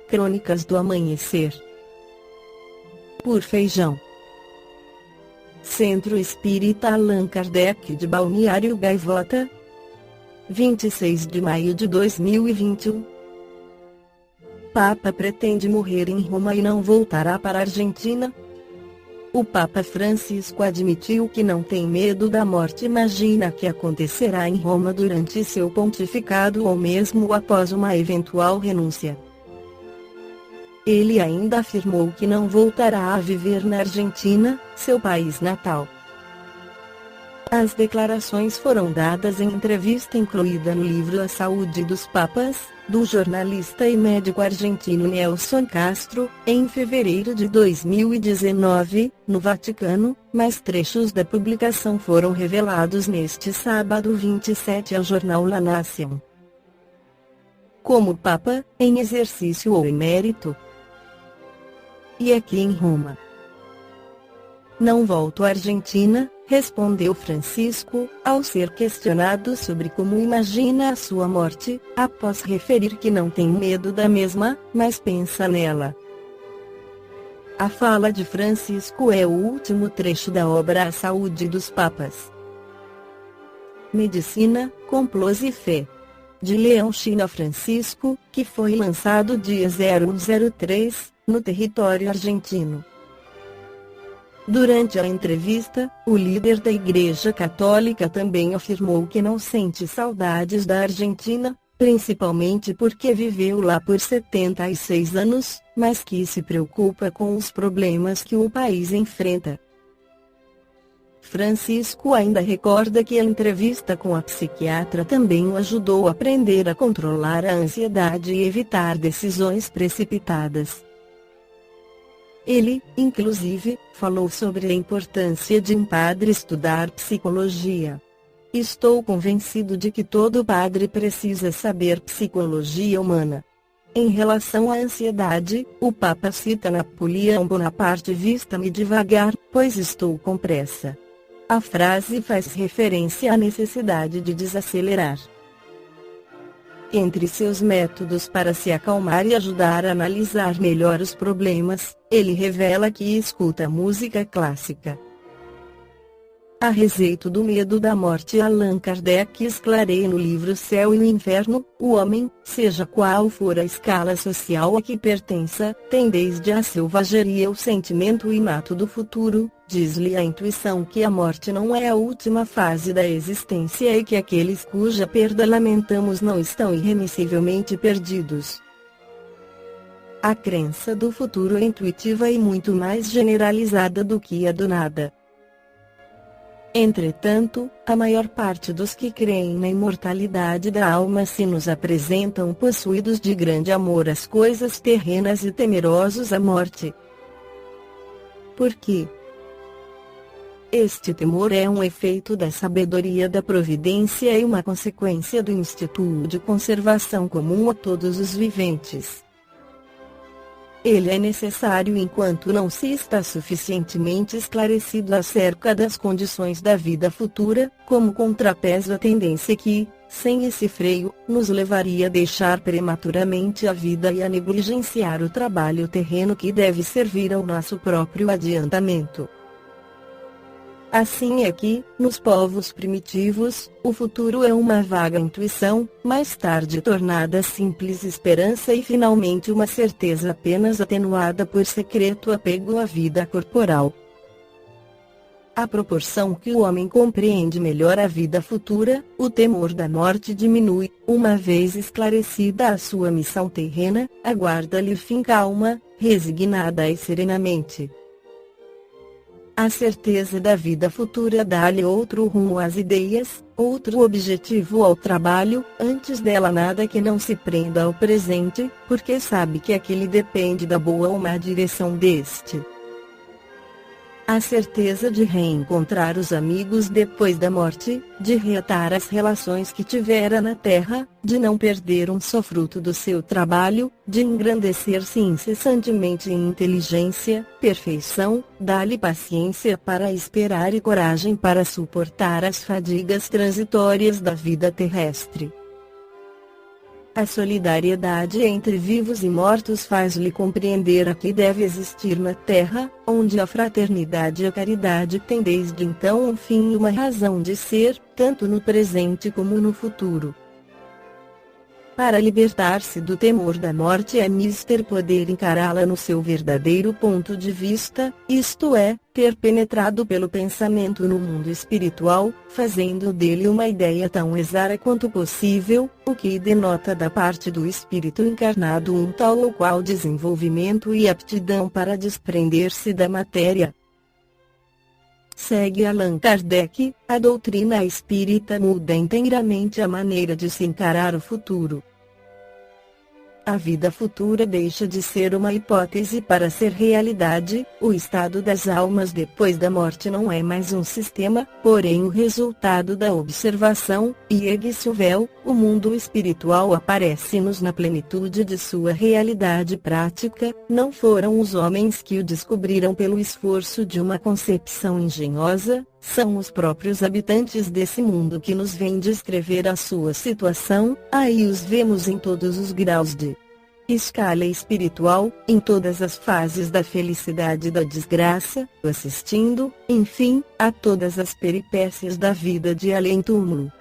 Crônicas do Amanhecer. Por Feijão. Centro Espírita Allan Kardec de Balneário Gaivota, 26 de maio de 2021. Papa pretende morrer em Roma e não voltará para a Argentina? O Papa Francisco admitiu que não tem medo da morte. Imagina que acontecerá em Roma durante seu pontificado ou mesmo após uma eventual renúncia. Ele ainda afirmou que não voltará a viver na Argentina, seu país natal. As declarações foram dadas em entrevista incluída no livro A Saúde dos Papas, do jornalista e médico argentino Nelson Castro, em fevereiro de 2019, no Vaticano, mas trechos da publicação foram revelados neste sábado 27 ao jornal La Nación. Como Papa, em exercício ou emérito? E aqui em Roma? Não volto à Argentina, respondeu Francisco, ao ser questionado sobre como imagina a sua morte, após referir que não tem medo da mesma, mas pensa nela. A fala de Francisco é o último trecho da obra A Saúde dos Papas. Medicina, Complôs e Fé, de Leão China Francisco, que foi lançado dia 0103, no território argentino. Durante a entrevista, o líder da Igreja Católica também afirmou que não sente saudades da Argentina, principalmente porque viveu lá por 76 anos, mas que se preocupa com os problemas que o país enfrenta. Francisco ainda recorda que a entrevista com a psiquiatra também o ajudou a aprender a controlar a ansiedade e evitar decisões precipitadas. Ele, inclusive, falou sobre a importância de um padre estudar psicologia. Estou convencido de que todo padre precisa saber psicologia humana. Em relação à ansiedade, o Papa cita Napoleão Bonaparte: vista-me devagar, pois estou com pressa. A frase faz referência à necessidade de desacelerar. Entre seus métodos para se acalmar e ajudar a analisar melhor os problemas, ele revela que escuta música clássica. A respeito do medo da morte, Allan Kardec esclarece no livro Céu e o Inferno: o homem, seja qual for a escala social a que pertença, tem desde a selvageria o sentimento inato do futuro, diz-lhe a intuição que a morte não é a última fase da existência e que aqueles cuja perda lamentamos não estão irremissivelmente perdidos. A crença do futuro é intuitiva e muito mais generalizada do que a do nada. Entretanto, a maior parte dos que creem na imortalidade da alma se nos apresentam possuídos de grande amor às coisas terrenas e temerosos à morte. Por quê? Este temor é um efeito da sabedoria da providência e uma consequência do instinto de conservação comum a todos os viventes. Ele é necessário enquanto não se está suficientemente esclarecido acerca das condições da vida futura, como contrapeso à tendência que, sem esse freio, nos levaria a deixar prematuramente a vida e a negligenciar o trabalho terreno que deve servir ao nosso próprio adiantamento. Assim é que, nos povos primitivos, o futuro é uma vaga intuição, mais tarde tornada simples esperança e finalmente uma certeza apenas atenuada por secreto apego à vida corporal. À proporção que o homem compreende melhor a vida futura, o temor da morte diminui. Uma vez esclarecida a sua missão terrena, aguarda-lhe fim calma, resignada e serenamente. A certeza da vida futura dá-lhe outro rumo às ideias, outro objetivo ao trabalho, antes dela nada que não se prenda ao presente, porque sabe que aquele depende da boa ou má direção deste. A certeza de reencontrar os amigos depois da morte, de reatar as relações que tivera na terra, de não perder um só fruto do seu trabalho, de engrandecer-se incessantemente em inteligência, perfeição, dá-lhe paciência para esperar e coragem para suportar as fadigas transitórias da vida terrestre. A solidariedade entre vivos e mortos faz-lhe compreender a que deve existir na Terra, onde a fraternidade e a caridade têm desde então um fim e uma razão de ser, tanto no presente como no futuro. Para libertar-se do temor da morte é mister poder encará-la no seu verdadeiro ponto de vista, isto é, ter penetrado pelo pensamento no mundo espiritual, fazendo dele uma ideia tão exata quanto possível, o que denota da parte do espírito encarnado um tal ou qual desenvolvimento e aptidão para desprender-se da matéria. Segue Allan Kardec, a doutrina espírita muda inteiramente a maneira de se encarar o futuro. A vida futura deixa de ser uma hipótese para ser realidade, o estado das almas depois da morte não é mais um sistema, porém o resultado da observação, e ergue-se o véu, o mundo espiritual aparece-nos na plenitude de sua realidade prática, não foram os homens que o descobriram pelo esforço de uma concepção engenhosa, são os próprios habitantes desse mundo que nos vêm descrever a sua situação, aí os vemos em todos os graus de escala espiritual, em todas as fases da felicidade e da desgraça, assistindo, enfim, a todas as peripécias da vida de além-túmulo.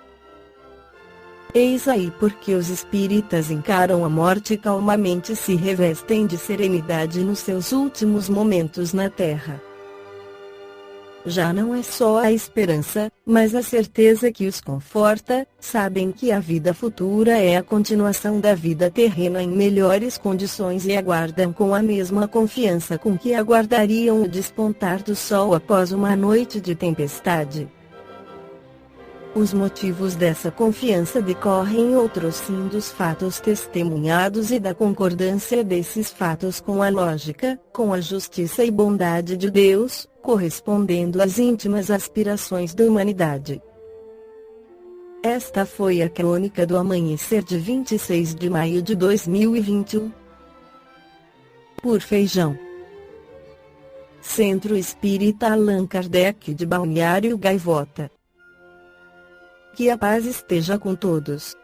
Eis aí porque os espíritas encaram a morte calmamente e se revestem de serenidade nos seus últimos momentos na Terra. Já não é só a esperança, mas a certeza que os conforta, sabem que a vida futura é a continuação da vida terrena em melhores condições e aguardam com a mesma confiança com que aguardariam o despontar do sol após uma noite de tempestade. Os motivos dessa confiança decorrem outros sim dos fatos testemunhados e da concordância desses fatos com a lógica, com a justiça e bondade de Deus, correspondendo às íntimas aspirações da humanidade. Esta foi a crônica do amanhecer de 26 de maio de 2021. Por Feijão. Centro Espírita Allan Kardec de Balneário Gaivota. Que a paz esteja com todos.